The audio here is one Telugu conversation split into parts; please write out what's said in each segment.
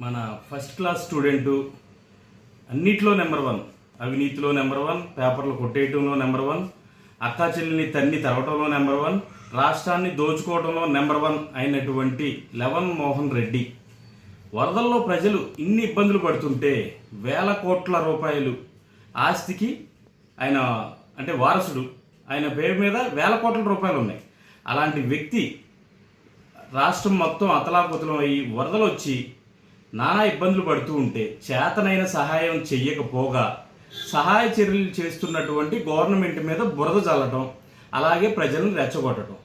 మన ఫస్ట్ క్లాస్ స్టూడెంటు అన్నిట్లో నెంబర్ 1, అవినీతిలో నెంబర్ 1, పేపర్లు కొట్టేయటంలో నెంబర్ 1, అక్కా చెల్లిని తన్ని తరవటంలో నెంబర్ 1, రాష్ట్రాన్ని దోచుకోవడంలో నెంబర్ 1 అయినటువంటి లెవన్ మోహన్ రెడ్డి వరదల్లో ప్రజలు ఇన్ని ఇబ్బందులు పడుతుంటే వేల కోట్ల రూపాయలు ఆస్తికి ఆయన అంటే వారసుడు ఆయన పేరు మీద వేల కోట్ల రూపాయలు ఉన్నాయి. అలాంటి వ్యక్తి రాష్ట్రం మొత్తం అతలాకుతలం అయ్యి వరదలు వచ్చి నానా ఇబ్బందులు పడుతూ ఉంటే చేతనైన సహాయం చెయ్యకపోగా సహాయ చర్యలు చేస్తున్నటువంటి గవర్నమెంట్ మీద బురద చల్లటం, అలాగే ప్రజలను రెచ్చగొట్టడం.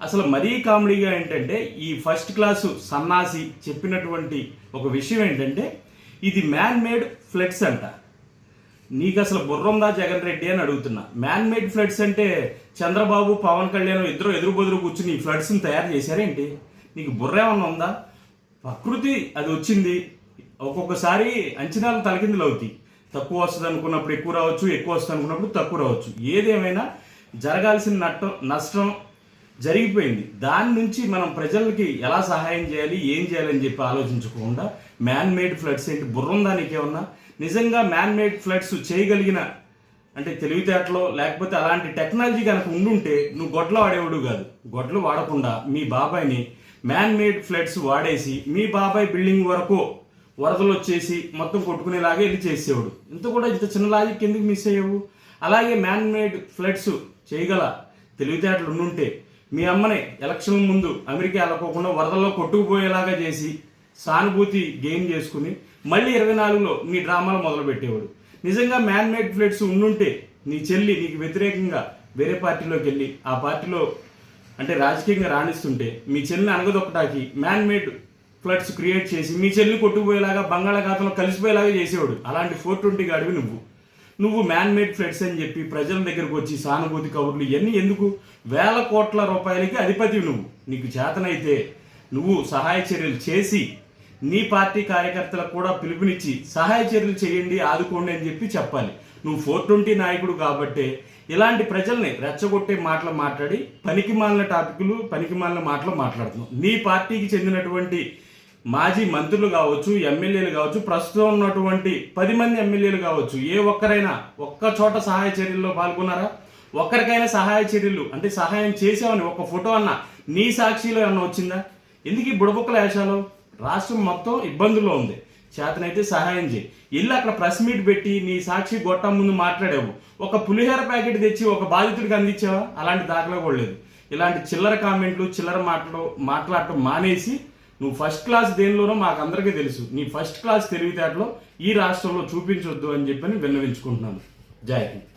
అసలు మరీ కామెడీగా ఏంటంటే ఈ ఫస్ట్ క్లాసు సన్నాసి చెప్పినటువంటి ఒక విషయం ఏంటంటే ఇది మ్యాన్ మేడ్ ఫ్లడ్స్ అంట. నీకు అసలు బుర్రందా జగన్ రెడ్డి అని అడుగుతున్నా. మ్యాన్ మేడ్ ఫ్లడ్స్ అంటే చంద్రబాబు పవన్ కళ్యాణ్ ఇద్దరు ఎదురు కూర్చుని ఈ ఫ్లడ్స్ని తయారు చేశారేంటి? నీకు బుర్ర ఏమన్నా ఉందా? ప్రకృతి అది వచ్చింది. ఒక్కొక్కసారి అంచనాలు తలకిందులు అవుతాయి. తక్కువ వస్తుంది అనుకున్నప్పుడు ఎక్కువ రావచ్చు, ఎక్కువ వస్తుంది అనుకున్నప్పుడు తక్కువ రావచ్చు. ఏదేమైనా జరగాల్సిన నష్టం జరిగిపోయింది. దాని నుంచి మనం ప్రజలకి ఎలా సహాయం చేయాలి, ఏం చేయాలని చెప్పి ఆలోచించకుండా మ్యాన్ మేడ్ ఫ్లడ్స్ ఏంటి? బుర్రందా నీకేమన్నా? నిజంగా మ్యాన్ మేడ్ ఫ్లడ్స్ చేయగలిగిన అంటే తెలివితేటలో లేకపోతే అలాంటి టెక్నాలజీ కనుక ఉండుంటే నువ్వు గొడ్లు వాడేవాడు కాదు. గొడ్లు వాడకుండా మీ బాబాయ్ని మ్యాన్ మేడ్ ఫ్లడ్స్ వాడేసి మీ బాబాయ్ బిల్డింగ్ వరకు వరదలు వచ్చేసి మొత్తం కొట్టుకునేలాగా వెళ్ళి చేసేవాడు. ఇంత చిన్న లాజిక్ ఎందుకు మిస్ అయ్యావు? అలాగే మ్యాన్ మేడ్ ఫ్లడ్స్ చేయగల తెలివితేటలు ఉండుంటే మీ అమ్మని ఎలక్షన్ ముందు అమెరికా వెళ్ళకోకుండా వరదల్లో కొట్టుకుపోయేలాగా చేసి సానుభూతి గెయిన్ చేసుకుని మళ్ళీ 24లో మీ డ్రామాలు మొదలు పెట్టేవాడు. నిజంగా మ్యాన్ మేడ్ ఫ్లడ్స్ ఉండుంటే నీ చెల్లి నీకు వ్యతిరేకంగా వేరే పార్టీలోకి వెళ్ళి ఆ పార్టీలో అంటే రాజకీయంగా రాణిస్తుంటే మీ చెల్లిని అనగదొక్కటానికి మ్యాన్ మేడ్ ఫ్లడ్స్ క్రియేట్ చేసి మీ చెల్లిని కొట్టుకుపోయేలాగా బంగాళాఖాతంలో కలిసిపోయేలాగా చేసేవాడు. అలాంటి 420 గాడివి నువ్వు మ్యాన్ మేడ్ ఫ్లడ్స్ అని చెప్పి ప్రజల దగ్గరకు వచ్చి సానుభూతి కబుర్లు ఇవన్నీ ఎందుకు? వేల కోట్ల రూపాయలకి అధిపతి నువ్వు. నీకు చేతనైతే నువ్వు సహాయ చర్యలు చేసి నీ పార్టీ కార్యకర్తలకు కూడా పిలుపునిచ్చి సహాయ చర్యలు చేయండి, ఆదుకోండి అని చెప్పి చెప్పాలి. నువ్వు 420 నాయకుడు కాబట్టే ఇలాంటి ప్రజల్ని రెచ్చగొట్టే మాటలు మాట్లాడి పనికిమాలిన టాపిక్లు పనికిమాలిన మాటలు మాట్లాడుతున్నావు. నీ పార్టీకి చెందినటువంటి మాజీ మంత్రులు కావచ్చు, ఎమ్మెల్యేలు కావచ్చు, ప్రస్తుతం ఉన్నటువంటి 10 మంది ఎమ్మెల్యేలు కావచ్చు, ఏ ఒక్కరైనా ఒక్క చోట సహాయ చర్యల్లో పాల్గొన్నారా? ఒక్కరికైనా సహాయ చర్యలు అంటే సహాయం చేసావని ఒక ఫోటో అన్న నీ సాక్షిలో ఏమన్నా వచ్చిందా? ఎందుకు ఈ బుడబుక్కల వేషాలు? రాష్ట్రం మొత్తం ఇబ్బందుల్లో ఉంది. చేతనైతే సహాయం చేయి. ఇల్లు అక్కడ ప్రెస్ మీట్ పెట్టి నీ సాక్షి గొట్టం ముందు మాట్లాడావు. ఒక పులిహోర ప్యాకెట్ తెచ్చి ఒక బాధితుడికి అందించావా? అలాంటి దాఖలా కూడా లేదు. ఇలాంటి చిల్లర కామెంట్లు చిల్లర మాట్లాడటం మానేసి నువ్వు ఫస్ట్ క్లాస్ దేనిలోనో మాకు అందరికీ తెలుసు. నీ ఫస్ట్ క్లాస్ తెలివితేటలో ఈ రాష్ట్రంలో చూపించొద్దు అని చెప్పని విన్నవించుకుంటున్నాను. జై హింద్.